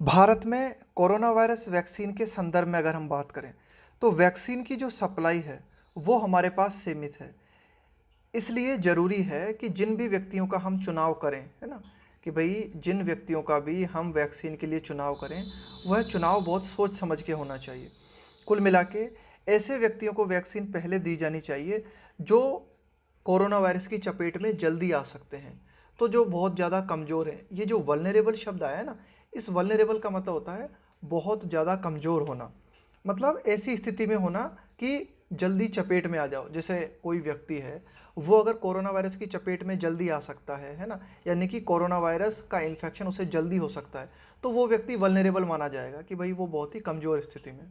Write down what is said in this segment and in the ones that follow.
भारत में corona virus vaccine के संदर्भ में अगर हम बात करें तो वैक्सीन की जो सप्लाई है वो हमारे पास सीमित है। इसलिए ज़रूरी है कि जिन भी व्यक्तियों का हम चुनाव करें, है ना, कि भाई जिन व्यक्तियों का भी हम वैक्सीन के लिए चुनाव करें वह चुनाव बहुत सोच समझ के होना चाहिए। कुल मिला के ऐसे व्यक्तियों को वैक्सीन पहले दी जानी चाहिए जो कोरोना वायरस की चपेट में जल्दी आ सकते हैं। तो जो बहुत ज़्यादा कमज़ोर हैं, ये जो वल्नरेबल शब्द आया है ना, इस वल्नरेबल का मतलब होता है बहुत ज़्यादा कमज़ोर होना। मतलब ऐसी स्थिति में होना कि जल्दी चपेट में आ जाओ। जैसे कोई व्यक्ति है, वो अगर कोरोना वायरस की चपेट में जल्दी आ सकता है ना, यानी कि कोरोना वायरस का इन्फेक्शन उसे जल्दी हो सकता है, तो वो व्यक्ति वल्नरेबल माना जाएगा कि भाई वो बहुत ही कमज़ोर स्थिति में।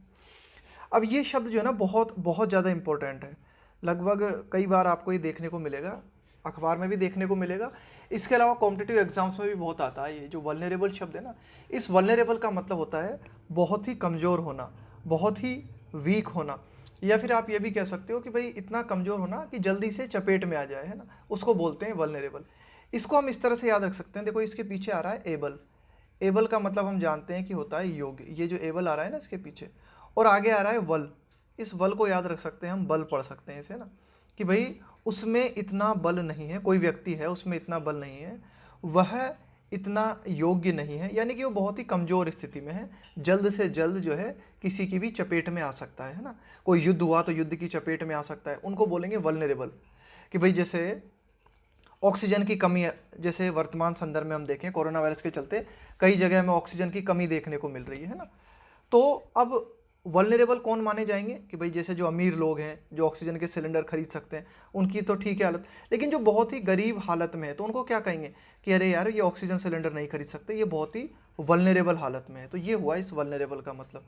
अब ये शब्द जो है ना बहुत बहुत ज़्यादा इंपॉर्टेंट है। लगभग कई बार आपको ये देखने को मिलेगा, अखबार में भी देखने को मिलेगा। इसके अलावा कॉम्पिटिटिव एग्जाम्स में भी बहुत आता है। ये जो वल्नरेबल शब्द है ना, इस वल्नरेबल का मतलब होता है बहुत ही कमज़ोर होना, बहुत ही वीक होना, या फिर आप ये भी कह सकते हो कि भाई इतना कमज़ोर होना कि जल्दी से चपेट में आ जाए, है ना, उसको बोलते हैं वल्नरेबल। इसको हम इस तरह से याद रख सकते हैं। देखो इसके पीछे आ रहा है एबल। एबल का मतलब हम जानते हैं कि होता है योग्य। ये जो एबल आ रहा है ना इसके पीछे, और आगे आ रहा है वल। इस वल को याद रख सकते हैं हम, बल पढ़ सकते हैं इसे ना, कि भाई उसमें इतना बल नहीं है। कोई व्यक्ति है उसमें इतना बल नहीं है, वह इतना योग्य नहीं है, यानी कि वो बहुत ही कमज़ोर स्थिति में है, जल्द से जल्द जो है किसी की भी चपेट में आ सकता है ना। कोई युद्ध हुआ तो युद्ध की चपेट में आ सकता है, उनको बोलेंगे वल्नरेबल। कि भाई जैसे ऑक्सीजन की कमी है, जैसे वर्तमान संदर्भ में हम देखें कोरोना वायरस के चलते कई जगह हमें ऑक्सीजन की कमी देखने को मिल रही है ना। तो अब वल्नरेबल कौन माने जाएंगे कि भाई जैसे जो अमीर लोग हैं जो ऑक्सीजन के सिलेंडर खरीद सकते हैं, उनकी तो ठीक है हालत, लेकिन जो बहुत ही गरीब हालत में है तो उनको क्या कहेंगे कि अरे यार ये ऑक्सीजन सिलेंडर नहीं खरीद सकते, ये बहुत ही वल्नरेबल हालत में है। तो ये हुआ इस वल्नरेबल का मतलब।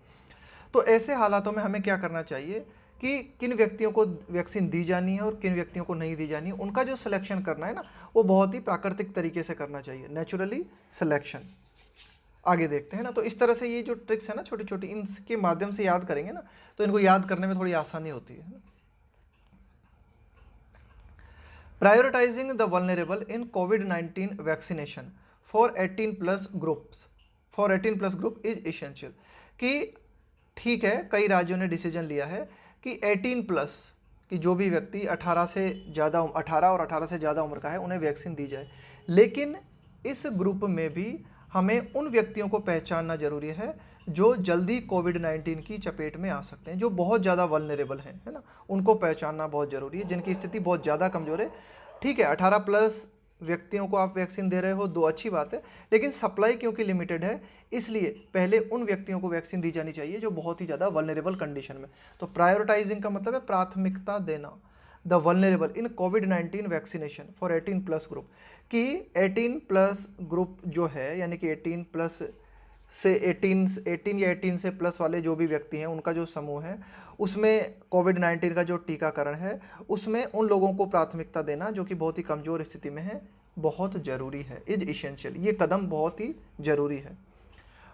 तो ऐसे हालातों में हमें क्या करना चाहिए कि किन व्यक्तियों को वैक्सीन दी जानी है और किन व्यक्तियों को नहीं दी जानी है, उनका जो सिलेक्शन करना है ना, वो बहुत ही प्राकृतिक तरीके से करना चाहिए, नेचुरली सिलेक्शन। आगे देखते हैं ना। तो इस तरह से ये जो ट्रिक्स है ना छोटी छोटी, इनके माध्यम से याद करेंगे ना तो इनको याद करने में थोड़ी आसानी होती है ना। Prioritising the vulnerable in covid vaccination for 18 plus groups, for 18 plus group is essential. कि ठीक है, कई राज्यों ने डिसीजन लिया है कि 18 प्लस कि जो भी व्यक्ति 18 से ज़्यादा 18 और 18 से ज़्यादा उम्र का है उन्हें वैक्सीन दी जाए। लेकिन इस ग्रुप में भी हमें उन व्यक्तियों को पहचानना जरूरी है जो जल्दी कोविड-19 की चपेट में आ सकते हैं, जो बहुत ज़्यादा वल्नरेबल हैं, है ना, उनको पहचानना बहुत ज़रूरी है, जिनकी स्थिति बहुत ज़्यादा कमज़ोर है। ठीक है, 18 प्लस व्यक्तियों को आप वैक्सीन दे रहे हो, दो अच्छी बात है, लेकिन सप्लाई क्योंकि लिमिटेड है, इसलिए पहले उन व्यक्तियों को वैक्सीन दी जानी चाहिए जो बहुत ही ज़्यादा वल्नरेबल कंडीशन में। तो प्रायोरिटाइजिंग का मतलब है प्राथमिकता देना the vulnerable in covid vaccination for 18 plus group. कि 18 प्लस ग्रुप जो है, यानी कि 18 प्लस से 18 या 18 से प्लस वाले जो भी व्यक्ति हैं उनका जो समूह है, उसमें कोविड-19 का जो टीकाकरण है उसमें उन लोगों को प्राथमिकता देना जो कि बहुत ही कमज़ोर स्थिति में है, बहुत ज़रूरी है, इज इसेंशियल। ये कदम बहुत ही ज़रूरी है।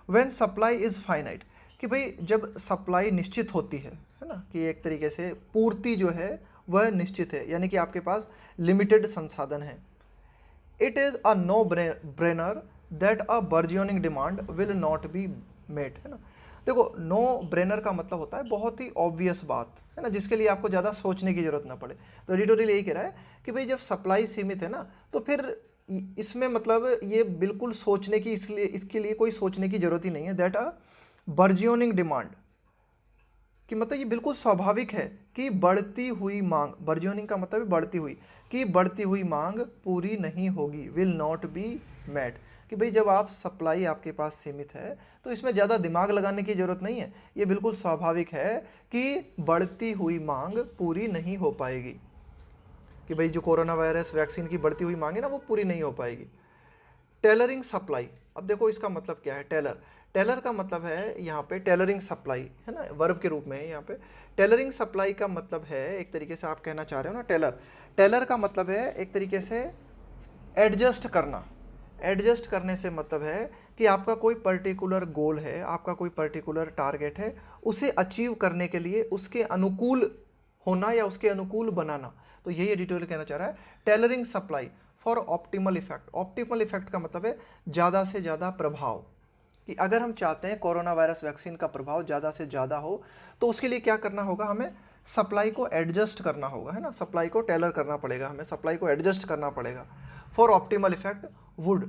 व्हेन सप्लाई इज़ फाइनाइट, कि भाई जब सप्लाई निश्चित होती है ना, कि एक तरीके से पूर्ति जो है वह निश्चित है, यानी कि आपके पास लिमिटेड संसाधन है। It is a no brainer that a burgeoning demand will not be met, है ना। देखो नो ब्रेनर का मतलब होता है बहुत ही ऑब्वियस बात, है ना, जिसके लिए आपको ज़्यादा सोचने की ज़रूरत ना पड़े। तो एडिटोरियल यही कह रहा है कि भाई जब सप्लाई सीमित है ना तो फिर इसमें मतलब ये बिल्कुल सोचने की, इसके लिए कोई सोचने की ज़रूरत ही नहीं है। दैट अ बर्जियोनिंग डिमांड, कि मतलब ये बिल्कुल स्वाभाविक है कि बढ़ती हुई मांग, बर्जियोनिंग का मतलब है बढ़ती हुई, कि बढ़ती हुई मांग पूरी नहीं होगी, विल नॉट बी मेट। कि भाई जब आप सप्लाई आपके पास सीमित है तो इसमें ज़्यादा दिमाग लगाने की ज़रूरत नहीं है, ये बिल्कुल स्वाभाविक है कि बढ़ती हुई मांग पूरी नहीं हो पाएगी, कि भाई जो कोरोना वायरस वैक्सीन की बढ़ती हुई मांग है ना वो पूरी नहीं हो पाएगी। टेलरिंग सप्लाई, अब देखो इसका मतलब क्या है। टेलर, टेलर का मतलब है यहाँ पे टेलरिंग सप्लाई, है ना, वर्ब के रूप में है यहाँ पे। टेलरिंग सप्लाई का मतलब है, एक तरीके से आप कहना चाह रहे हो ना, टेलर, टेलर का मतलब है एक तरीके से एडजस्ट करना। एडजस्ट करने से मतलब है कि आपका कोई पर्टिकुलर गोल है, आपका कोई पर्टिकुलर टारगेट है, उसे अचीव करने के लिए उसके अनुकूल होना या उसके अनुकूल बनाना। तो यही एडिटोरियल कहना चाह रहा है, tailoring supply for optimal effect. Optimal effect का मतलब है ज़्यादा से ज़्यादा प्रभाव, कि अगर हम चाहते हैं कोरोना वायरस वैक्सीन का प्रभाव ज़्यादा से ज़्यादा हो तो उसके लिए क्या करना होगा, हमें सप्लाई को एडजस्ट करना होगा, है ना, सप्लाई को टेलर करना पड़ेगा, हमें सप्लाई को एडजस्ट करना पड़ेगा फॉर ऑप्टिमल इफेक्ट वुड।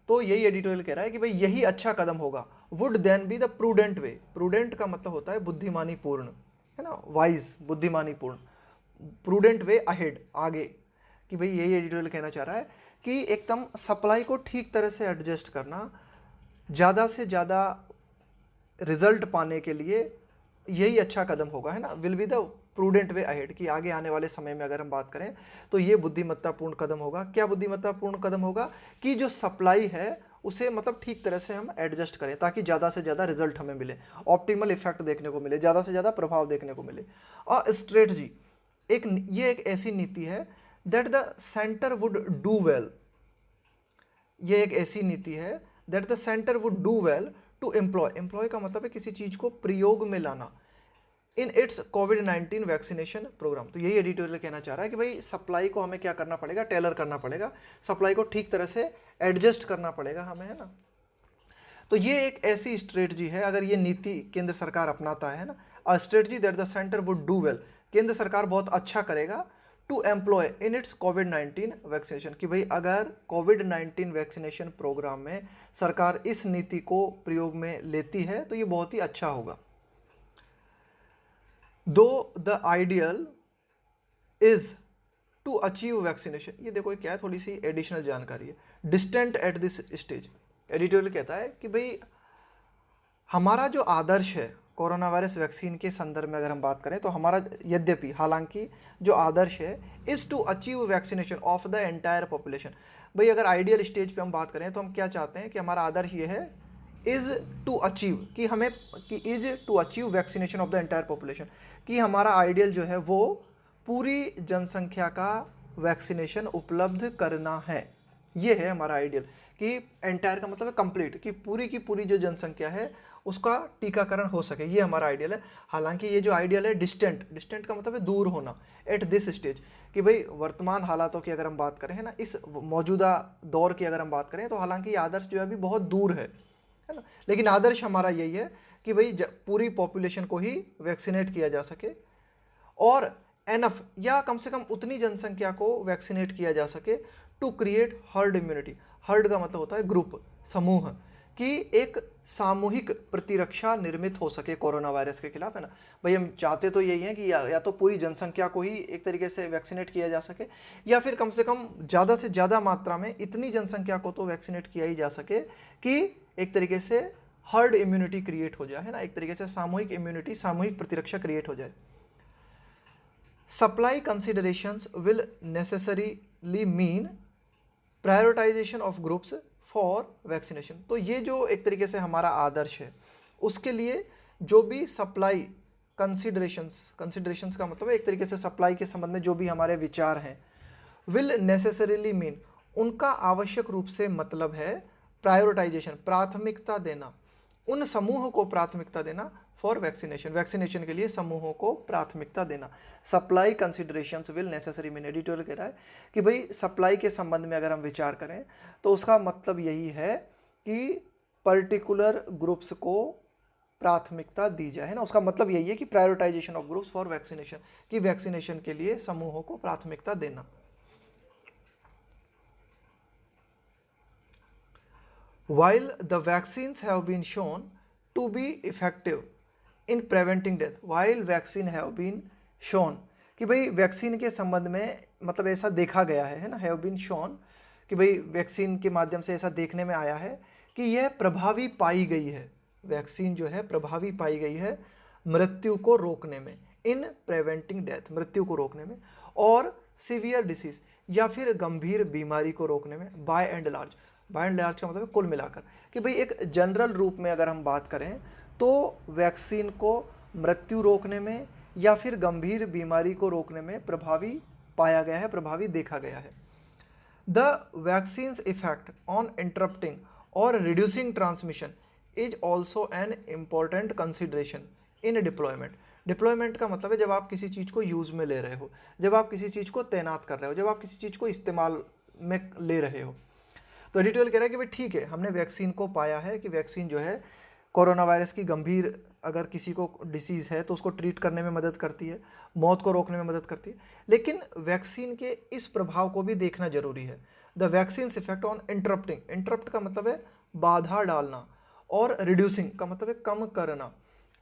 तो यही एडिटोरियल कह रहा है कि भाई यही अच्छा कदम होगा। Would then be the prudent way, prudent का मतलब होता है बुद्धिमानी पूर्ण, है ना, वाइज, बुद्धिमानी पूर्ण, प्रूडेंट वे अहेड, आगे, कि भाई यही एडिटोरियल कहना चाह रहा है कि एकदम सप्लाई को ठीक तरह से एडजस्ट करना, ज़्यादा से ज़्यादा रिजल्ट पाने के लिए यही अच्छा कदम होगा, है ना, will be the prudent way ahead, कि आगे आने वाले समय में अगर हम बात करें तो ये बुद्धिमत्तापूर्ण कदम होगा। क्या बुद्धिमत्तापूर्ण कदम होगा, कि जो सप्लाई है उसे मतलब ठीक तरह से हम एडजस्ट करें ताकि ज़्यादा से ज़्यादा रिजल्ट हमें मिले, ऑप्टिमल इफेक्ट देखने को मिले, ज़्यादा से ज़्यादा प्रभाव देखने को मिले। और स्ट्रेटजी, ये एक ऐसी नीति है that the centre would do well, ये एक ऐसी नीति है that the centre would do well to employ, employ का मतलब है किसी चीज़ को प्रयोग में लाना, इन इट्स कोविड-19 वैक्सीनेशन प्रोग्राम। तो यही एडिटोरियल कहना चाह रहा है कि भाई सप्लाई को हमें क्या करना पड़ेगा, टेलर करना पड़ेगा, सप्लाई को ठीक तरह से एडजस्ट करना पड़ेगा हमें, है ना। तो ये एक ऐसी स्ट्रेटजी है, अगर ये नीति केंद्र सरकार अपनाता है ना, a strategy that the centre would do well, केंद्र सरकार बहुत अच्छा करेगा टू एम्प्लॉय इन इट्स कोविड-19 वैक्सीनेशन, कि भाई अगर कोविड-19 वैक्सीनेशन प्रोग्राम में सरकार इस नीति को प्रयोग में लेती है तो ये बहुत ही अच्छा होगा। Though the ideal is to achieve vaccination, ये देखो क्या है, थोड़ी सी एडिशनल जानकारी है, distant at this stage. Editorial कहता है कि भाई हमारा जो आदर्श है कोरोना वायरस वैक्सीन के संदर्भ में अगर हम बात करें तो हमारा, यद्यपि हालांकि जो आदर्श है is to achieve vaccination of the entire population. भाई अगर आइडियल स्टेज पे हम बात करें तो हम क्या चाहते हैं कि हमारा आदर्श ये है इज़ टू अचीव, कि हमें, कि is to achieve vaccination of the entire population, कि हमारा आइडियल जो है वो पूरी जनसंख्या का वैक्सीनेशन उपलब्ध करना है। ये है हमारा आइडियल, कि एंटायर का मतलब है कंप्लीट, कि पूरी की पूरी जो जनसंख्या है उसका टीकाकरण हो सके, ये हमारा आइडियल है। हालांकि ये जो आइडियल है डिस्टेंट, डिस्टेंट का मतलब है दूर होना, एट दिस स्टेज, कि भाई वर्तमान हालातों की अगर हम बात करें, है ना, इस मौजूदा दौर की अगर हम बात करें तो हालांकि ये आदर्श जो है अभी बहुत दूर है ना, लेकिन आदर्श हमारा यही है कि भाई पूरी पॉपुलेशन को ही वैक्सीनेट किया जा सके, और एनफ, या कम से कम उतनी जनसंख्या को वैक्सीनेट किया जा सके to create herd immunity. Herd का मतलब होता है ग्रुप, समूह, कि एक सामूहिक प्रतिरक्षा निर्मित हो सके कोरोना वायरस के खिलाफ, है ना। भाई हम चाहते तो यही है कि या तो पूरी जनसंख्या को ही एक तरीके से वैक्सीनेट किया जा सके, या फिर कम से कम ज़्यादा से ज़्यादा मात्रा में इतनी जनसंख्या को तो वैक्सीनेट किया ही जा सके कि एक तरीके से हर्ड इम्यूनिटी क्रिएट हो जाए, है ना, एक तरीके से सामूहिक इम्यूनिटी, सामूहिक प्रतिरक्षा क्रिएट हो जाए। Supply considerations will necessarily mean prioritisation of groups for vaccination. तो ये जो एक तरीके से हमारा आदर्श है उसके लिए जो भी सप्लाई कंसिडरेशंस, कंसिडरेशंस का मतलब है एक तरीके से सप्लाई के संबंध में जो भी हमारे विचार हैं, विल नेसेसरीली मीन, उनका आवश्यक रूप से मतलब है प्रायोरिटाइजेशन, प्राथमिकता देना, उन समूह को प्राथमिकता देना फॉर वैक्सीनेशन, वैक्सीनेशन के लिए समूहों को प्राथमिकता देना। Supply considerations will necessary mean, editorial कह रहा है कि भाई सप्लाई के संबंध में अगर हम विचार करें तो उसका मतलब यही है कि पर्टिकुलर ग्रुप्स को प्राथमिकता दी जाए, है ना, उसका मतलब यही है कि prioritisation of groups for vaccination, कि वैक्सीनेशन के लिए समूहों को प्राथमिकता देना। While the vaccines have been shown to be effective in preventing death, while vaccine have been shown, कि भाई वैक्सीन के संबंध में मतलब ऐसा देखा गया है ना, have been shown, कि भाई वैक्सीन के माध्यम से ऐसा देखने में आया है कि यह प्रभावी पाई गई है, वैक्सीन जो है प्रभावी पाई गई है मृत्यु को रोकने में, इन प्रिवेंटिंग डेथ, मृत्यु को रोकने में, और सीवियर डिसीज या फिर गंभीर बीमारी को रोकने में, by and large, by and large का मतलब है कुल मिलाकर, कि भाई एक जनरल रूप में अगर हम बात करें तो वैक्सीन को मृत्यु रोकने में या फिर गंभीर बीमारी को रोकने में प्रभावी पाया गया है, प्रभावी देखा गया है। The vaccines effect on interrupting और reducing transmission is also an important consideration in deployment. Deployment का मतलब है जब आप किसी चीज़ को यूज़ में ले रहे हो, जब आप किसी चीज़ को तैनात कर रहे हो, जब आप किसी चीज़ को इस्तेमाल में ले रहे हो। तो एडिटोरियल कह रहा है कि भाई ठीक है, हमने वैक्सीन को पाया है कि वैक्सीन जो है कोरोना वायरस की गंभीर अगर किसी को डिसीज़ है तो उसको ट्रीट करने में मदद करती है, मौत को रोकने में मदद करती है, लेकिन वैक्सीन के इस प्रभाव को भी देखना जरूरी है। The vaccine effect on interrupting, interrupt का मतलब है बाधा डालना, और रिड्यूसिंग का मतलब है कम करना,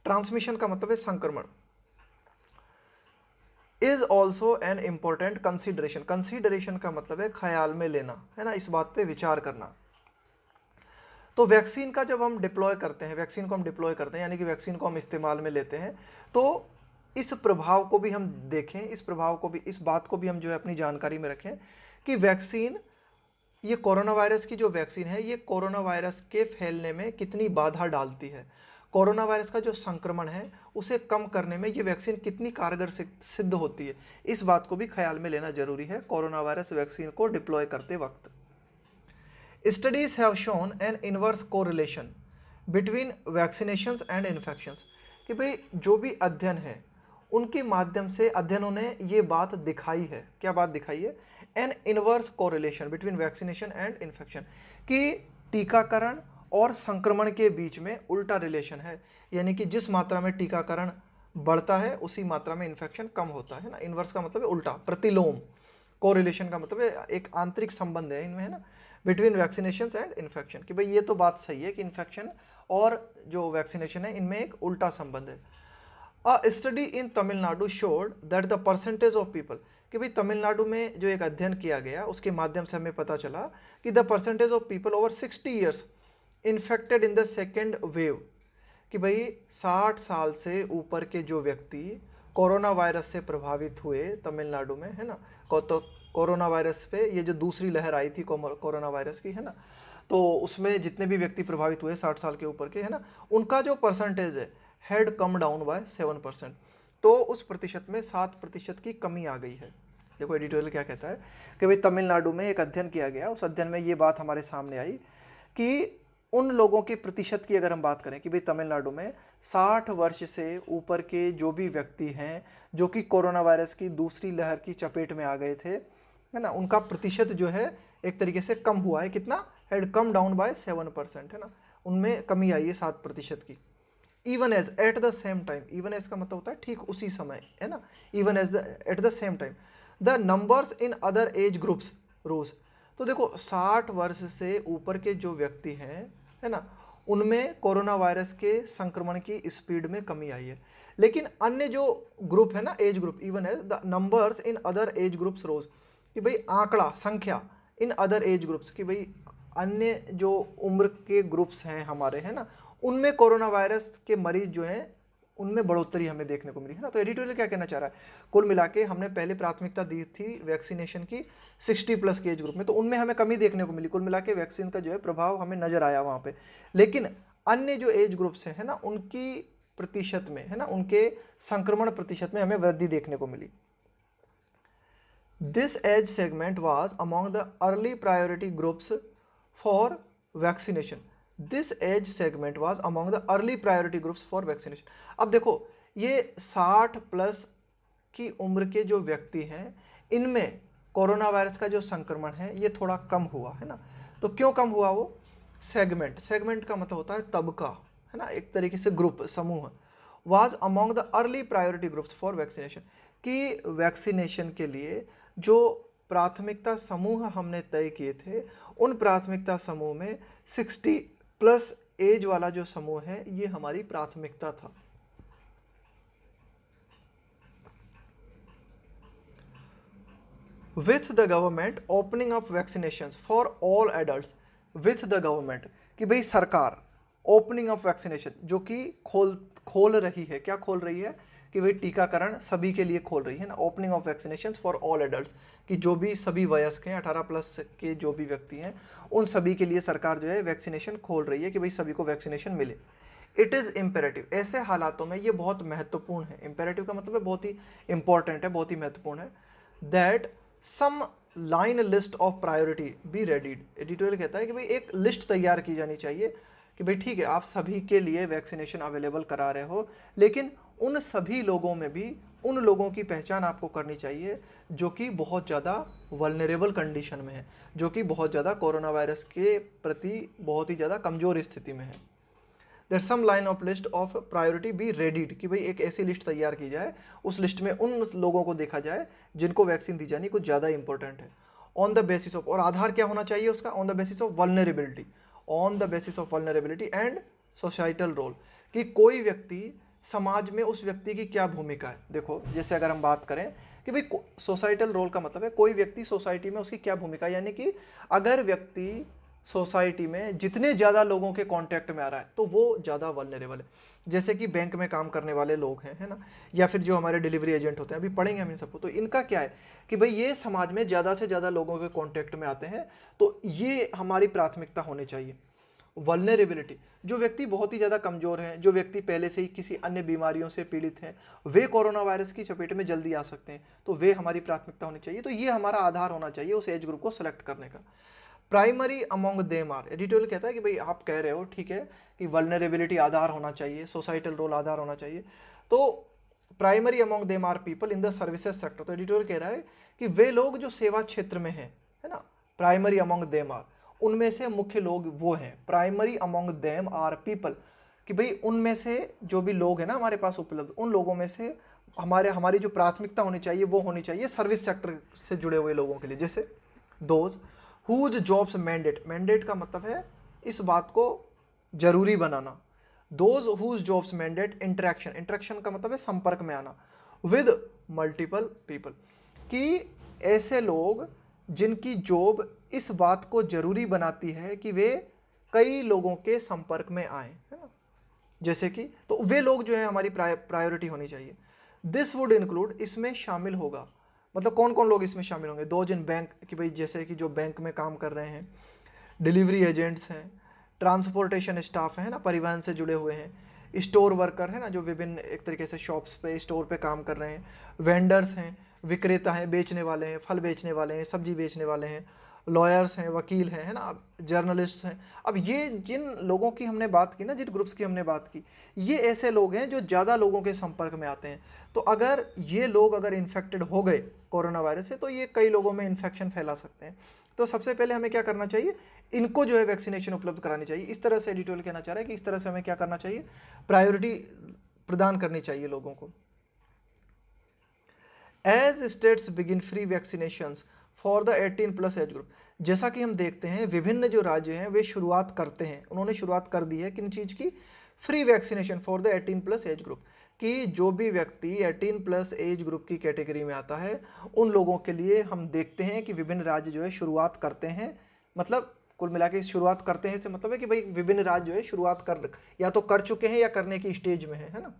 ट्रांसमिशन का मतलब है संक्रमण, is also an important consideration, consideration का मतलब है ख्याल में लेना, है ना, इस बात पे विचार करना। तो वैक्सीन का जब हम डिप्लॉय करते हैं, वैक्सीन को हम डिप्लॉय करते हैं यानी कि वैक्सीन को हम इस्तेमाल में लेते हैं, तो इस प्रभाव को भी हम देखें, इस प्रभाव को भी, इस बात को भी हम जो है अपनी जानकारी में रखें कि वैक्सीन, ये कोरोना वायरस की जो वैक्सीन है ये कोरोना वायरस के फैलने में कितनी बाधा डालती है, कोरोना वायरस का जो संक्रमण है उसे कम करने में ये वैक्सीन कितनी कारगर सिद्ध होती है, इस बात को भी ख्याल में लेना जरूरी है कोरोना वायरस वैक्सीन को डिप्लॉय करते वक्त। Studies have shown an inverse correlation between vaccinations and infections, कि भाई जो भी अध्ययन है उनके माध्यम से अध्ययनों ने ये बात दिखाई है, क्या बात दिखाई है, N inverse correlation between vaccination and infection, कि टीकाकरण और संक्रमण के बीच में उल्टा रिलेशन है, यानी कि जिस मात्रा में टीकाकरण बढ़ता है उसी मात्रा में इन्फेक्शन कम होता है ना। इनवर्स का मतलब है उल्टा, प्रतिलोम, कोरिलेशन का मतलब है एक आंतरिक संबंध है इनमें, है ना, बिटवीन वैक्सीनेशन एंड इन्फेक्शन, कि भाई ये तो बात सही है कि इन्फेक्शन और जो वैक्सीनेशन है इनमें एक उल्टा संबंध है। अ study in Tamil Nadu showed that the percentage of people, कि भाई तमिलनाडु में जो एक अध्ययन किया गया उसके माध्यम से हमें पता चला कि the percentage of people over 60 years infected in the second wave, कि भाई 60 साल से ऊपर के जो व्यक्ति कोरोना वायरस से प्रभावित हुए तमिलनाडु में, है ना, तो कोरोना वायरस पे ये जो दूसरी लहर आई थी कोरोना वायरस की, है ना, तो उसमें जितने भी व्यक्ति प्रभावित हुए 60 साल के ऊपर के, है ना, उनका जो परसेंटेज है हैड कम डाउन बाय 7%, तो उस प्रतिशत में 7% की कमी आ गई है। देखो एडिटोरियल क्या कहता है कि भाई तमिलनाडु में एक अध्ययन किया गया, उस अध्ययन में ये बात हमारे सामने आई कि उन लोगों के प्रतिशत की अगर हम बात करें कि भाई तमिलनाडु में 60 वर्ष से ऊपर के जो भी व्यक्ति हैं जो कि कोरोना वायरस की दूसरी लहर की चपेट में आ गए थे, है ना, उनका प्रतिशत जो है एक तरीके से कम हुआ है, कितना, हैड कम डाउन बाय 7%, है ना, उनमें कमी आई है 7% की। Even as at the same time, even as का मतलब होता है ठीक उसी समय, है ना, even as at the same time the numbers in other age groups rose, तो देखो 60 वर्ष से ऊपर के जो व्यक्ति हैं, है ना, उनमें कोरोना वायरस के संक्रमण की स्पीड में कमी आई है, लेकिन अन्य जो ग्रुप है ना, age group, even as the numbers in other age groups rose, कि भाई आंकड़ा, संख्या, इन अदर एज ग्रुप्स, कि भाई अन्य जो उम्र के ग्रुप्स हैं हमारे, है ना, उनमें कोरोना वायरस के मरीज जो हैं उनमें बढ़ोतरी हमें देखने को मिली, है ना। तो एडिटोरियल क्या कहना चाह रहा है, कुल मिला के हमने पहले प्राथमिकता दी थी वैक्सीनेशन की 60+ के एज ग्रुप में, तो उनमें हमें कमी देखने को मिली, कुल मिला के वैक्सीन का जो है प्रभाव हमें नजर आया वहाँ पे, लेकिन अन्य जो एज ग्रुप्स हैं, है ना, उनकी प्रतिशत में, है ना, उनके संक्रमण प्रतिशत में हमें वृद्धि देखने को मिली। This age segment was among the early priority groups for vaccination. This age segment was among the early priority groups for vaccination. अब देखो ये 60+ की उम्र के जो व्यक्ति हैं इनमें कोरोना वायरस का जो संक्रमण है ये थोड़ा कम हुआ, है ना। तो क्यों कम हुआ, वो सेगमेंट, सेगमेंट का मतलब होता है तबका, है ना, एक तरीके से ग्रुप, समूह, was among the early priority groups for vaccination, कि वैक्सीनेशन के लिए जो प्राथमिकता समूह हमने तय किए थे उन प्राथमिकता समूह में 60+ एज वाला जो समूह है ये हमारी प्राथमिकता था। With the government opening up vaccination for all adults, with the government, कि भाई सरकार ओपनिंग ऑफ वैक्सीनेशन जो कि खोल रही है, क्या खोल रही है, कि भाई टीकाकरण सभी के लिए खोल रही है ना, opening of vaccination for all adults, कि जो भी सभी वयस्क हैं 18+ के जो भी व्यक्ति हैं उन सभी के लिए सरकार जो है वैक्सीनेशन खोल रही है कि भाई सभी को वैक्सीनेशन मिले। इट इज़ इम्पेरेटिव, ऐसे हालातों में ये बहुत महत्वपूर्ण है, इम्पेरेटिव का मतलब है बहुत ही इंपॉर्टेंट है, बहुत ही महत्वपूर्ण है, that some line list of priority be readied. Editorial कहता है कि भाई एक लिस्ट तैयार की जानी चाहिए कि भाई ठीक है आप सभी के लिए वैक्सीनेशन अवेलेबल करा रहे हो, लेकिन उन सभी लोगों में भी उन लोगों की पहचान आपको करनी चाहिए जो कि बहुत ज़्यादा वल्नरेबल कंडीशन में है, जो कि बहुत ज़्यादा कोरोना वायरस के प्रति बहुत ही ज़्यादा कमज़ोर स्थिति में है। There some line of list of priority be readied, कि भाई एक ऐसी लिस्ट तैयार की जाए, उस लिस्ट में उन लोगों को देखा जाए जिनको वैक्सीन दी जानी कुछ ज़्यादा इंपॉर्टेंट है। ऑन द बेसिस ऑफ, और आधार क्या होना चाहिए उसका, on the basis of vulnerability, on the basis of vulnerability and societal role, कि कोई व्यक्ति समाज में उस व्यक्ति की क्या भूमिका है। देखो जैसे अगर हम बात करें कि भाई सोसाइटल रोल का मतलब है कोई व्यक्ति सोसाइटी में उसकी क्या भूमिका है, यानी कि अगर व्यक्ति सोसाइटी में जितने ज़्यादा लोगों के कांटेक्ट में आ रहा है तो वो ज़्यादा वल्नरेबल है। जैसे कि बैंक में काम करने वाले लोग हैं, है ना, या फिर जो हमारे डिलीवरी एजेंट होते हैं, अभी पढ़ेंगे हम इन सबको, तो इनका क्या है कि भाई ये समाज में ज़्यादा से ज़्यादा लोगों के कांटेक्ट में आते हैं, तो ये हमारी प्राथमिकता होनी चाहिए। वल्नरेबिलिटी, जो व्यक्ति बहुत ही ज़्यादा कमज़ोर हैं, जो व्यक्ति पहले से ही किसी अन्य बीमारियों से पीड़ित हैं, वे कोरोना वायरस की चपेट में जल्दी आ सकते हैं, तो वे हमारी प्राथमिकता होनी चाहिए। तो ये हमारा आधार होना चाहिए उस एज ग्रुप को सेलेक्ट करने का। Primary among them are, editorial कहता है कि भाई आप कह रहे हो ठीक है कि वल्नरेबिलिटी आधार होना चाहिए, सोसाइटल रोल आधार होना चाहिए, तो primary among them are people in the services sector, तो एडिटोरियल कह रहा है कि वे लोग जो सेवा क्षेत्र में हैं, है ना, प्राइमरी अमोंग देम आर, उनमें से मुख्य लोग वो हैं, primary among them are people, कि भाई उनमें से जो भी लोग हैं ना हमारे पास उपलब्ध, उन लोगों में से हमारी जो प्राथमिकता होनी चाहिए वो होनी चाहिए सर्विस सेक्टर से जुड़े हुए लोगों के लिए। जैसे those whose jobs mandate, mandate का मतलब है इस बात को जरूरी बनाना, those whose jobs mandate interaction, interaction का मतलब है संपर्क में आना, विद मल्टीपल पीपल, कि ऐसे लोग जिनकी जॉब इस बात को जरूरी बनाती है कि वे कई लोगों के संपर्क में आए, है ना, जैसे कि, तो वे लोग जो है हमारी प्रायोरिटी होनी चाहिए। दिस वुड इंक्लूड, इसमें शामिल होगा, मतलब कौन कौन लोग इसमें शामिल होंगे, दो जिन बैंक, कि भाई जैसे कि जो बैंक में काम कर रहे हैं, डिलीवरी एजेंट्स हैं, ट्रांसपोर्टेशन स्टाफ है ना, परिवहन से जुड़े हुए हैं, स्टोर वर्कर है ना, जो विभिन्न एक तरीके से शॉप्स पे स्टोर पे काम कर रहे हैं, वेंडर्स हैं, विक्रेता हैं, बेचने वाले हैं, फल बेचने वाले हैं, सब्जी बेचने वाले हैं, लॉयर्स हैं, वकील हैं, है ना, जर्नलिस्ट हैं। अब ये जिन लोगों की हमने बात की ना, जिन ग्रुप्स की हमने बात की, ये ऐसे लोग हैं जो ज़्यादा लोगों के संपर्क में आते हैं। तो अगर ये लोग अगर इन्फेक्टेड हो गए कोरोना वायरस से तो ये कई लोगों में इन्फेक्शन फैला सकते हैं। तो सबसे पहले हमें क्या करना चाहिए, इनको जो है वैक्सीनेशन उपलब्ध करानी चाहिए। इस तरह से एडिटोरियल कहना चाह रहा है कि इस तरह से हमें क्या करना चाहिए, प्रायोरिटी प्रदान करनी चाहिए लोगों को। As states begin free vaccinations for the 18+ age group, जैसा कि हम देखते हैं विभिन्न जो राज्य हैं वे शुरुआत करते हैं, उन्होंने शुरुआत कर दी है किन चीज़ की, free vaccination for the 18+ age group, कि जो भी व्यक्ति 18+ एज ग्रुप की कैटेगरी में आता है उन लोगों के लिए हम देखते हैं कि विभिन्न राज्य जो है शुरुआत करते हैं, मतलब कुल मिला के शुरुआत करते हैं इससे मतलब है कि भाई विभिन्न राज्य जो है शुरुआत कर या तो कर चुके हैं या करने की स्टेज में है ना।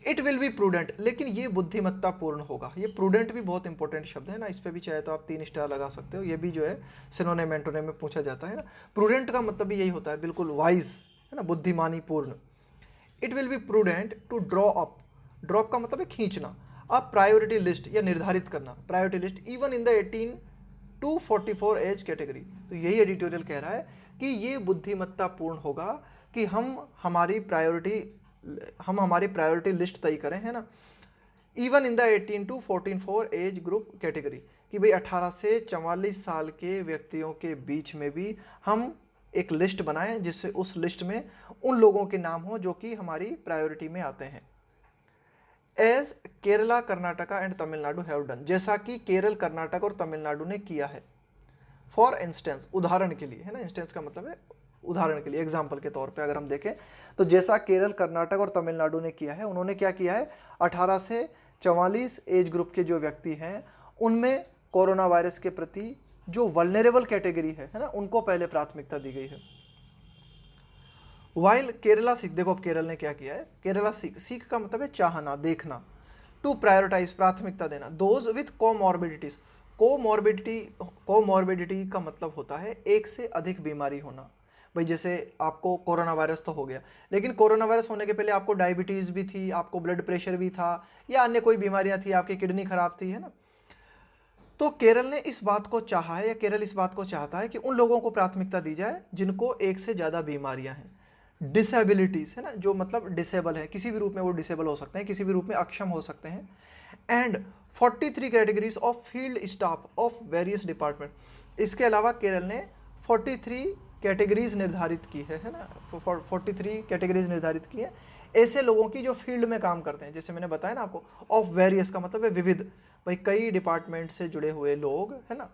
इट विल बी प्रूडेंट, लेकिन ये बुद्धिमत्ता पूर्ण होगा, ये प्रूडेंट भी बहुत इंपॉर्टेंट शब्द है ना, इस पर भी चाहे तो आप 3 स्टार लगा सकते हो, ये भी जो है सिनोनिम एंटोनिम में पूछा जाता है ना। प्रूडेंट का मतलब भी यही होता है, बिल्कुल वाइज, है ना, बुद्धिमानी पूर्ण। It will be prudent to draw up, draw का मतलब है खींचना, अ प्रायोरिटी लिस्ट या निर्धारित करना, priority list even in the 18 to 44 age category. तो यही एडिटोरियल कह रहा है कि ये बुद्धिमत्ता पूर्ण होगा कि हम हमारी प्रायोरिटी लिस्ट तय करें, है ना, even in the 18 to 44 age group category, कि भाई 18 से 44 साल के व्यक्तियों के बीच में भी हम एक लिस्ट बनाएं जिससे उस लिस्ट में उन लोगों के नाम हो जो कि हमारी प्रायोरिटी में आते हैं। As Kerala, Karnataka and Tamil Nadu have done, जैसा कि केरल, कर्नाटक और तमिलनाडु ने किया है। फॉर इंस्टेंस, उदाहरण के लिए, है ना, इंस्टेंस का मतलब है उदाहरण के लिए, एग्जाम्पल के तौर पे अगर हम देखें तो जैसा केरल, कर्नाटक और तमिलनाडु ने किया है, उन्होंने क्या किया है, 18 से 44 एज ग्रुप के जो व्यक्ति हैं उनमें कोरोना वायरस के प्रति जो वल्नरेबल कैटेगरी है ना, उनको पहले प्राथमिकता दी गई है। वाइल केरला सीख, देखो अब केरल ने क्या किया है, केरला सीख, सीख का मतलब है चाहना, देखना, टू प्रायोरिटाइज, प्राथमिकता देना, दोज विथ कोमॉर्बिडिटीज, कोमॉर्बिडिटी का मतलब होता है एक से अधिक बीमारी होना। भाई जैसे आपको कोरोना वायरस तो हो गया, लेकिन कोरोना वायरस होने के पहले आपको डायबिटीज़ भी थी, आपको ब्लड प्रेशर भी था, या अन्य कोई बीमारियां थी, आपकी किडनी खराब थी, है ना। तो केरल ने इस बात को चाहा है, या केरल इस बात को चाहता है कि उन लोगों को प्राथमिकता दी जाए जिनको एक से ज़्यादा बीमारियां हैं। डिसेबिलिटीज़, है ना, जो मतलब डिसेबल है, किसी भी रूप में वो डिसेबल हो सकते हैं, किसी भी रूप में अक्षम हो सकते हैं। And 43 categories of field staff of various department. इसके अलावा केरल ने 43 कैटेगरीज निर्धारित की है ना, 43 कैटेगरीज निर्धारित की है ऐसे लोगों की जो फील्ड में काम करते हैं। जैसे मैंने बताया ना आपको, ऑफ वेरियस का मतलब है विविध, भाई कई डिपार्टमेंट से जुड़े हुए लोग, है ना।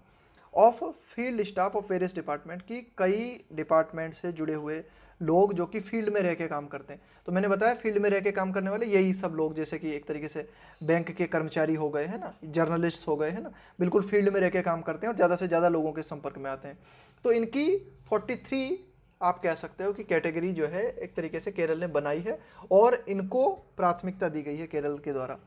Of field staff of various department की कई डिपार्टमेंट से जुड़े हुए लोग जो कि फील्ड में रह के काम करते हैं। तो मैंने बताया फील्ड में रह के काम करने वाले यही सब लोग, जैसे कि एक तरीके से बैंक के कर्मचारी हो गए, है ना, जर्नलिस्ट हो गए, है ना, बिल्कुल फील्ड में रह के काम करते हैं और ज़्यादा से ज़्यादा लोगों के संपर्क में आते हैं। तो इनकी 43 आप कह सकते हो कि कैटेगरी जो है एक तरीके से केरल ने बनाई है और इनको प्राथमिकता दी गई है केरल के द्वारा।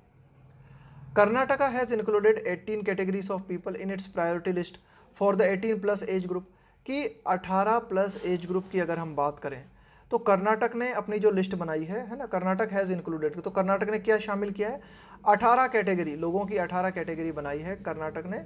Karnataka has included 18 categories of people in its priority list for the 18+ age group. की 18+ एज ग्रुप की अगर हम बात करें तो कर्नाटक ने अपनी जो लिस्ट बनाई है ना, कर्नाटक हैज़ इंक्लूडेड, तो कर्नाटक ने क्या शामिल किया है, 18 कैटेगरी लोगों की 18 कैटेगरी बनाई है कर्नाटक ने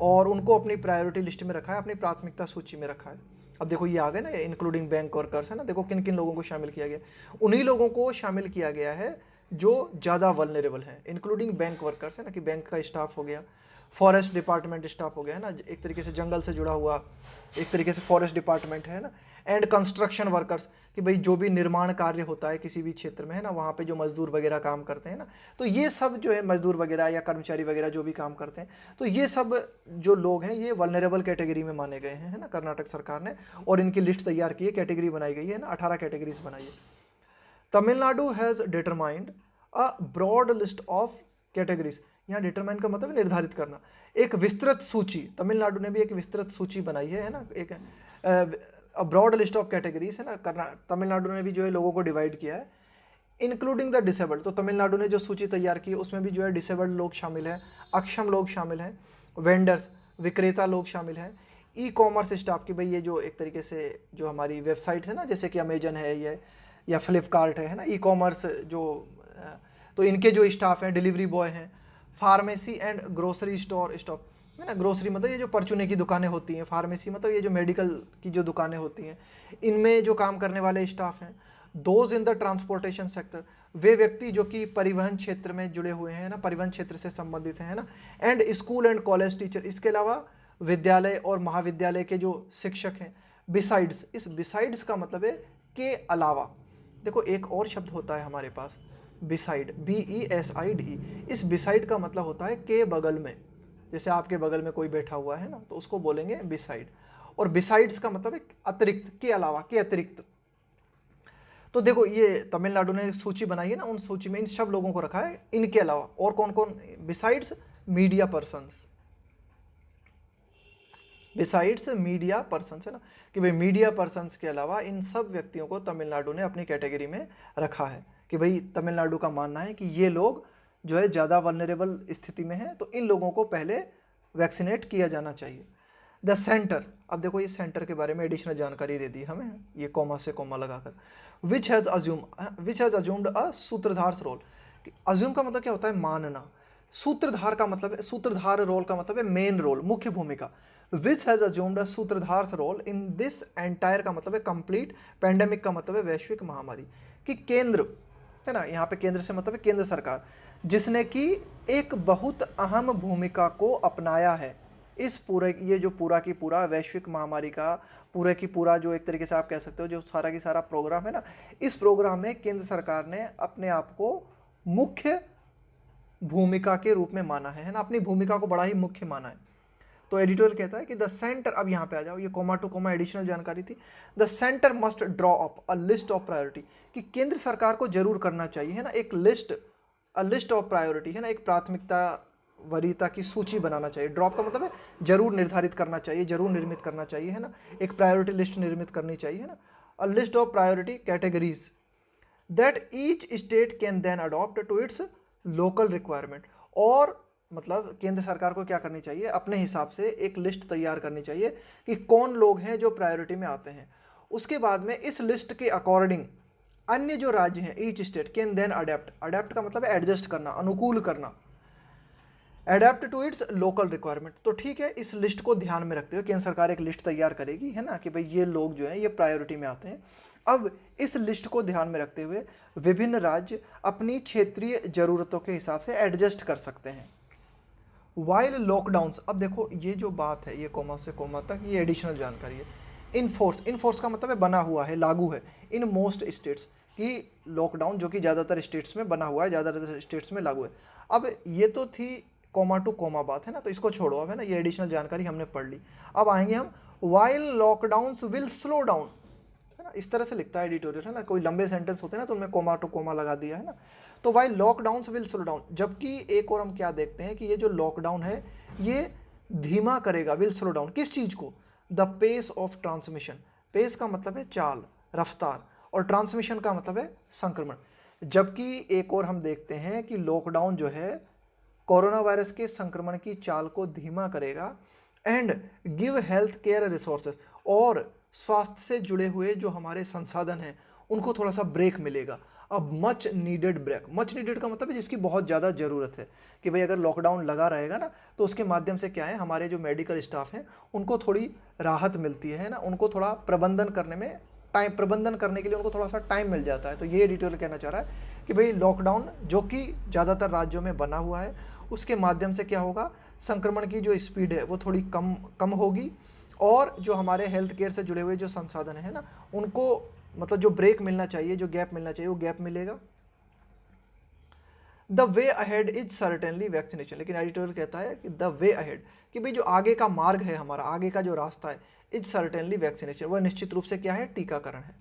और उनको अपनी प्रायोरिटी लिस्ट में रखा है, अपनी प्राथमिकता सूची में रखा है। अब देखो ये आ गए ना, इंक्लूडिंग बैंक वर्कर्स, है ना, देखो किन किन लोगों को शामिल किया गया, उन्हीं लोगों को शामिल किया गया है जो ज़्यादा वल्नरेबल हैं, इंक्लूडिंग बैंक वर्कर्स, है ना, कि बैंक का स्टाफ हो गया, फॉरेस्ट डिपार्टमेंट स्टाफ हो गया, है ना, एक तरीके से जंगल से जुड़ा हुआ एक तरीके से फॉरेस्ट डिपार्टमेंट है ना, एंड कंस्ट्रक्शन वर्कर्स, कि भाई जो भी निर्माण कार्य होता है किसी भी क्षेत्र में, है ना, वहाँ पे जो मजदूर वगैरह काम करते हैं ना, तो ये सब जो है मजदूर वगैरह या कर्मचारी वगैरह जो भी काम करते हैं, तो ये सब जो लोग हैं ये वल्नरेबल कैटेगरी में माने गए हैं, है ना, कर्नाटक सरकार ने, और इनकी लिस्ट तैयार की है, कैटेगरी बनाई गई है ना, 18 कैटेगरीज बनाई है। Tamil Nadu has determined a broad list of categories. यहाँ डिटरमाइन का मतलब निर्धारित करना, एक विस्तृत सूची, तमिलनाडु ने भी एक विस्तृत सूची बनाई है ना, एक ब्रॉड लिस्ट ऑफ कैटेगरीज, है ना, तमिलनाडु ने भी जो है लोगों को डिवाइड किया है, इंक्लूडिंग द डिसेबल्ड। तो तमिलनाडु ने जो सूची तैयार की है उसमें भी जो है डिसेबल्ड लोग शामिल हैं, अक्षम लोग शामिल हैं, वेंडर्स विक्रेता लोग शामिल हैं, ई कॉमर्स स्टाफ की, भाई ये जो एक तरीके से जो हमारी वेबसाइट है ना, जैसे कि अमेजन है ये या फ्लिपकार्ट है ना, ई कॉमर्स जो तो इनके जो स्टाफ हैं, डिलीवरी बॉय हैं, pharmacy and grocery store stop, है ना, ग्रोसरी मतलब ये जो परचूने की दुकानें होती हैं, फार्मेसी मतलब ये जो मेडिकल की जो दुकानें होती हैं, इनमें जो काम करने वाले स्टाफ हैं, those in the transportation sector, वे व्यक्ति जो कि परिवहन क्षेत्र में जुड़े हुए हैं ना, परिवहन क्षेत्र से संबंधित हैं, है ना, and school and college teacher, इसके अलावा विद्यालय और महाविद्यालय के जो शिक्षक हैं, बिसाइड्स, इस बिसाइड्स का मतलब है के अलावा, देखो एक और शब्द होता है हमारे पास बिसाइड, BESID, इस बिसाइड का मतलब होता है के बगल में, जैसे आपके बगल में कोई बैठा हुआ है ना, तो उसको बोलेंगे बिसाइड, और बिसाइड्स का मतलब है अतिरिक्त, के अलावा, के अतिरिक्त। तो देखो ये तमिलनाडु ने सूची बनाई है ना, उन सूची में इन सब लोगों को रखा है, इनके अलावा और कौन कौन, besides media persons, besides media persons, है ना, कि भाई मीडिया पर्सन्स के अलावा इन सब व्यक्तियों को तमिलनाडु ने अपनी कैटेगरी में रखा है, कि भाई तमिलनाडु का मानना है कि ये लोग जो है ज़्यादा वल्नरेबल स्थिति में हैं, तो इन लोगों को पहले वैक्सीनेट किया जाना चाहिए। द सेंटर, अब देखो ये सेंटर के बारे में एडिशनल जानकारी दे दी हमें, ये कॉमा से कॉमा लगाकर, विच हैज़ अज्यूम्ड अ सूत्रधार रोल। अज्यूम का मतलब क्या होता है, मानना, सूत्रधार का मतलब है, सूत्रधार रोल का मतलब है मेन रोल, मुख्य भूमिका, विच हैज़ अज्यूम्ड अ सूत्रधार रोल इन दिस एंटायर का मतलब है कंप्लीट, पैंडेमिक का मतलब है वैश्विक महामारी, कि केंद्र, है ना, यहाँ पे केंद्र से मतलब है केंद्र सरकार, जिसने कि एक बहुत अहम भूमिका को अपनाया है इस पूरे, ये जो पूरा की पूरा वैश्विक महामारी का पूरे की पूरा जो एक तरीके से आप कह सकते हो जो सारा की सारा प्रोग्राम है ना, इस प्रोग्राम में केंद्र सरकार ने अपने आप को मुख्य भूमिका के रूप में माना है ना, अपनी भूमिका को बड़ा ही मुख्य माना है। तो एडिटोरियल कहता है कि द सेंटर, अब यहाँ पे आ जाओ, ये कोमा टू कोमा एडिशनल जानकारी थी, the centre must draw up a list of priority, कि केंद्र सरकार को जरूर करना चाहिए, है ना, एक list, a list of priority, है ना, एक प्राथमिकता वरीयता की सूची बनाना चाहिए। ड्रॉप का मतलब है जरूर निर्धारित करना चाहिए, जरूर निर्मित करना चाहिए, है ना, एक प्रायोरिटी लिस्ट निर्मित करनी चाहिए, है ना, a list of priority categories that each state can then adopt to its local requirement, और मतलब केंद्र सरकार को क्या करनी चाहिए, अपने हिसाब से एक लिस्ट तैयार करनी चाहिए कि कौन लोग हैं जो प्रायोरिटी में आते हैं। उसके बाद में इस लिस्ट के अकॉर्डिंग अन्य जो राज्य हैं, each state can then adapt, adapt का मतलब है एडजस्ट करना, अनुकूल करना, adapt to its local requirement. तो ठीक है, इस लिस्ट को ध्यान में रखते हुए केंद्र सरकार एक लिस्ट तैयार करेगी, है ना, कि भाई ये लोग जो हैं ये प्रायोरिटी में आते हैं, अब इस लिस्ट को ध्यान में रखते हुए विभिन्न राज्य अपनी क्षेत्रीय जरूरतों के हिसाब से एडजस्ट कर सकते हैं। वाइल लॉकडाउन्स, अब देखो ये जो बात है, ये कोमा से कोमा तक ये एडिशनल जानकारी है। इनफोर्स का मतलब है बना हुआ है, लागू है। इन मोस्ट स्टेट्स, कि लॉकडाउन जो कि ज़्यादातर स्टेट्स में बना हुआ है, ज़्यादातर स्टेट्स में लागू है। अब ये तो थी कोमा टू कोमा बात है ना, तो इसको छोड़ो अब, है ना, ये एडिशनल जानकारी हमने पढ़ ली। अब आएंगे हम while lockdowns will slow down, है ना, इस तरह से लिखता है एडिटोरियल, है ना, कोई लंबे सेंटेंस होते हैं ना तो उनमें कोमा टू कोमा लगा दिया है ना। तो while lockdowns will slow down, जबकि एक और हम क्या देखते हैं कि ये जो लॉकडाउन है ये धीमा करेगा, विल स्लो डाउन किस चीज़ को, the pace of transmission. Pace का मतलब है चाल, रफ्तार, और ट्रांसमिशन का मतलब है संक्रमण। जबकि एक और हम देखते हैं कि लॉकडाउन जो है कोरोना वायरस के संक्रमण की चाल को धीमा करेगा and give health care resources, और स्वास्थ्य से जुड़े हुए जो हमारे संसाधन हैं उनको थोड़ा सा ब्रेक मिलेगा। अब much needed break, much needed का मतलब है जिसकी बहुत ज़्यादा ज़रूरत है, कि भाई अगर लॉकडाउन लगा रहेगा ना तो उसके माध्यम से क्या है, हमारे जो मेडिकल स्टाफ हैं उनको थोड़ी राहत मिलती है ना, उनको थोड़ा प्रबंधन करने के लिए उनको थोड़ा सा टाइम मिल जाता है। तो ये एडिटोरियल कहना चाह रहा है कि भाई लॉकडाउन जो कि ज़्यादातर राज्यों में बना हुआ है उसके माध्यम से क्या होगा, संक्रमण की जो स्पीड है वो थोड़ी कम होगी, और जो हमारे हेल्थ केयर से जुड़े हुए जो संसाधन है ना उनको मतलब जो ब्रेक मिलना चाहिए, जो गैप मिलना चाहिए वो गैप मिलेगा। The way ahead is certainly vaccination, लेकिन एडिटोरियल कहता है कि द वे अहेड, कि भाई जो आगे का मार्ग है, हमारा आगे का जो रास्ता है, इज सर्टेनली वैक्सीनेशन, वह निश्चित रूप से क्या है, टीकाकरण है।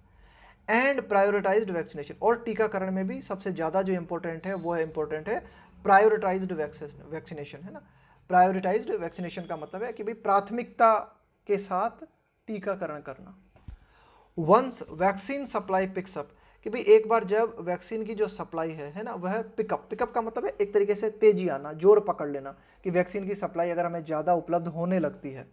एंड प्रायोरिटाइज्ड वैक्सीनेशन, और टीकाकरण में भी सबसे ज़्यादा जो इंपॉर्टेंट है वो इंपॉर्टेंट है प्रायोरिटाइज्ड वैक्सीनेशन, है ना। प्रायोरिटाइज्ड वैक्सीनेशन का मतलब है कि भाई प्राथमिकता के साथ टीकाकरण करना। वंस वैक्सीन सप्लाई पिक्सअप, कि भाई एक बार जब वैक्सीन की जो सप्लाई है ना, वह पिकअप का मतलब है एक तरीके से तेजी आना, जोर पकड़ लेना, कि वैक्सीन की सप्लाई अगर हमें ज़्यादा उपलब्ध होने लगती है।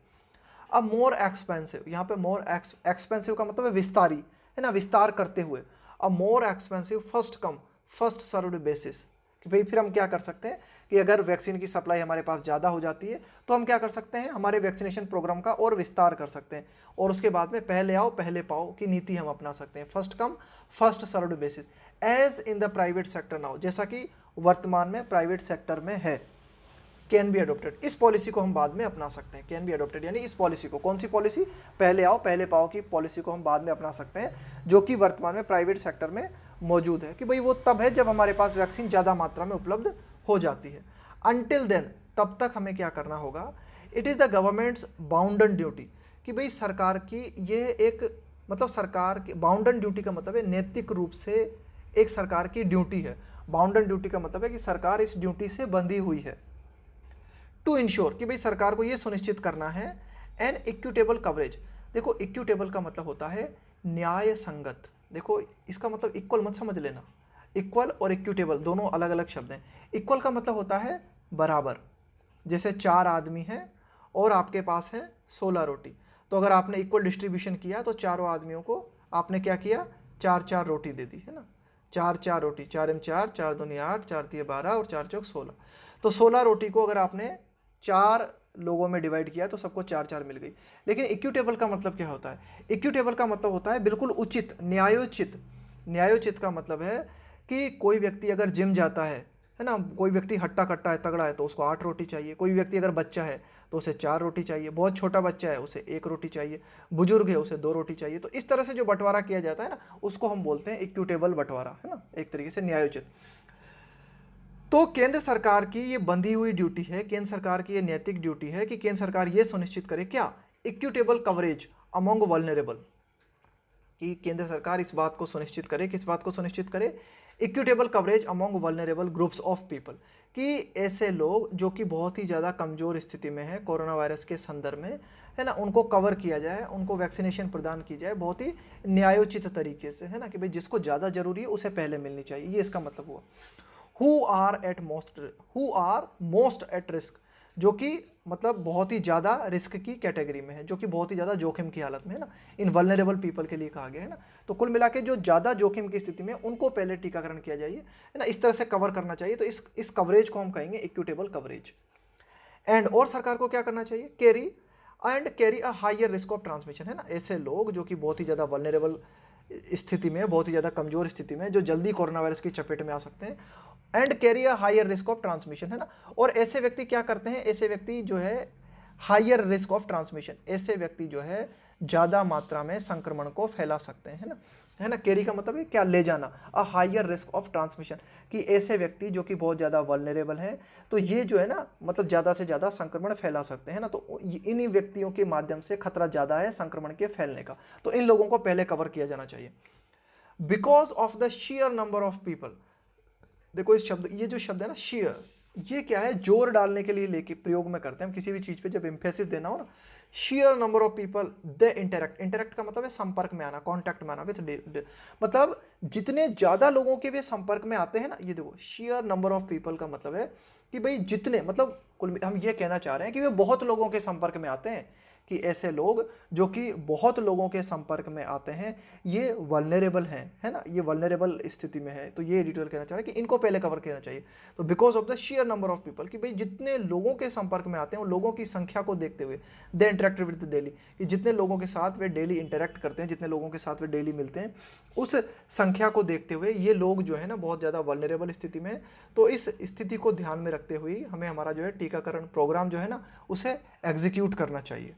अब मोर एक्सपेंसिव, यहाँ पे मोर एक्सपेंसिव का मतलब है विस्तारी, है ना, विस्तार करते हुए। अब more expensive first come first served basis, कि भाई फिर हम क्या कर सकते हैं कि अगर वैक्सीन की सप्लाई हमारे पास ज़्यादा हो जाती है तो हम क्या कर सकते हैं, हमारे वैक्सीनेशन प्रोग्राम का और विस्तार कर सकते हैं, और उसके बाद में पहले आओ पहले पाओ की नीति हम अपना सकते हैं, first come first served basis, as in the private sector now, जैसा कि वर्तमान में प्राइवेट सेक्टर में है। कैन बी अडोप्टेड, इस पॉलिसी को हम बाद में अपना सकते हैं। कैन बी अडोप्टेड यानी इस पॉलिसी को, कौन सी पॉलिसी, पहले आओ पहले पाओ की पॉलिसी को हम बाद में अपना सकते हैं, जो कि वर्तमान में प्राइवेट सेक्टर में मौजूद है, कि भाई वो तब है जब हमारे पास वैक्सीन ज़्यादा मात्रा में उपलब्ध हो जाती है। अनटिल देन, तब तक हमें क्या करना होगा, it is the government's bounden duty, कि भाई सरकार की ये एक मतलब सरकार की बाउंडन ड्यूटी का मतलब है नैतिक रूप से एक सरकार की ड्यूटी है। बाउंडन ड्यूटी का मतलब है कि सरकार इस ड्यूटी से बंधी हुई है। टू इंश्योर, कि भाई सरकार को ये सुनिश्चित करना है एन इक्विटेबल कवरेज। देखो इक्विटेबल का मतलब होता है न्याय संगत। देखो इसका मतलब इक्वल मत समझ लेना, इक्वल और इक्विटेबल दोनों अलग अलग शब्द हैं। इक्वल का मतलब होता है बराबर, जैसे 4 आदमी हैं और आपके पास है 16 रोटी, तो अगर आपने इक्वल डिस्ट्रीब्यूशन किया तो चारों आदमियों को आपने क्या किया, 4 रोटी दे दी, है ना। 4 रोटी, 4 M 4, 4 दूनी 8, 4 3 12 और 4 चौक 16। तो 16 रोटी को अगर आपने 4 लोगों में डिवाइड किया तो सबको 4 मिल गई। लेकिन इक्विटेबल का मतलब क्या होता है, इक्विटेबल का मतलब होता है बिल्कुल उचित, न्यायोचित। न्यायोचित का मतलब है कि कोई व्यक्ति अगर जिम जाता है ना, कोई व्यक्ति हट्टा कट्टा है, तगड़ा है, तो उसको 8 रोटी चाहिए। कोई व्यक्ति अगर बच्चा है तो उसे 4 रोटी चाहिए, बहुत छोटा बच्चा है उसे 1 रोटी चाहिए, बुजुर्ग है उसे 2 रोटी चाहिए। तो इस तरह से जो बंटवारा किया जाता है ना उसको हम बोलते हैं इक्विटेबल बंटवारा, है ना, एक तरीके से न्यायोचित। तो केंद्र सरकार की ये बंधी हुई ड्यूटी है, केंद्र सरकार की ये नैतिक ड्यूटी है कि केंद्र सरकार ये सुनिश्चित करे क्या, इक्विटेबल कवरेज अमंग वल्नरेबल, कि केंद्र सरकार इस बात को सुनिश्चित करे, किस बात को सुनिश्चित करे, equitable coverage among vulnerable groups of people, कि ऐसे लोग जो कि बहुत ही ज़्यादा कमज़ोर स्थिति में हैं कोरोना वायरस के संदर्भ में, है ना, उनको कवर किया जाए, उनको वैक्सीनेशन प्रदान की जाए बहुत ही न्यायोचित तरीके से, है ना, कि भाई जिसको ज़्यादा जरूरी है उसे पहले मिलनी चाहिए, ये इसका मतलब हुआ। Who are most at risk, जो कि मतलब बहुत ही ज़्यादा रिस्क की कैटेगरी में है, जो कि बहुत ही ज़्यादा जोखिम की हालत में है ना, इन वल्नरेबल पीपल के लिए कहा गया है ना। तो कुल मिला के जो ज़्यादा जोखिम की स्थिति में उनको पहले टीकाकरण किया जाइए, है ना, इस तरह से कवर करना चाहिए। तो इस कवरेज को हम कहेंगे इक्विटेबल कवरेज। एंड और सरकार को क्या करना चाहिए, carry a higher risk of transmission, है ना, ऐसे लोग जो कि बहुत ही ज़्यादा वल्नरेबल स्थिति में, बहुत ही ज़्यादा कमज़ोर स्थिति में, जो जल्दी कोरोना वायरस की चपेट में आ सकते हैं, and carry a higher risk of transmission, है ना। और ऐसे व्यक्ति क्या करते हैं, ऐसे व्यक्ति जो है हायर रिस्क ऑफ ट्रांसमिशन, ऐसे व्यक्ति जो है ज़्यादा मात्रा में संक्रमण को फैला सकते हैं, है ना। कैरी का मतलब है क्या, ले जाना, a higher risk of transmission, कि ऐसे व्यक्ति जो कि बहुत ज़्यादा वल्नरेबल हैं, तो ये जो है ना मतलब ज़्यादा से ज़्यादा संक्रमण फैला सकते हैं ना। तो इन्हीं व्यक्तियों के माध्यम से खतरा ज़्यादा है संक्रमण के फैलने का, तो इन लोगों को पहले कवर किया जाना चाहिए। Because of the sheer number of people, देखो इस शब्द, ये जो शब्द है ना शेयर, ये क्या है, जोर डालने के लिए लेके प्रयोग में करते हैं हम किसी भी चीज पे, जब एम्फेसिस देना हो ना। Share number of people they interact, interact का मतलब है संपर्क में आना, कांटेक्ट में आना विथ, मतलब जितने ज्यादा लोगों के वे संपर्क में आते हैं ना, ये देखो शेयर नंबर ऑफ पीपल का मतलब है कि भाई जितने, मतलब कुल हम ये कहना चाह रहे हैं कि वे बहुत लोगों के संपर्क में आते हैं, कि ऐसे लोग जो कि बहुत लोगों के संपर्क में आते हैं ये वल्नरेबल हैं, है ना, ये वल्नरेबल स्थिति में है। तो ये एडिटोरियल कहना चाह रहे हैं कि इनको पहले कवर करना चाहिए। तो because of the share number of people, कि भाई जितने लोगों के संपर्क में आते हैं उन लोगों की संख्या को देखते हुए, दे इंटरेक्ट विद डेली, कि जितने लोगों के साथ वे डेली इंटरेक्ट करते हैं, जितने लोगों के साथ वे डेली मिलते हैं, उस संख्या को देखते हुए ये लोग जो है ना बहुत ज़्यादा वल्नरेबल स्थिति में है। तो इस स्थिति को ध्यान में रखते हुए हमें हमारा जो है टीकाकरण प्रोग्राम जो है ना उसे एग्जीक्यूट करना चाहिए।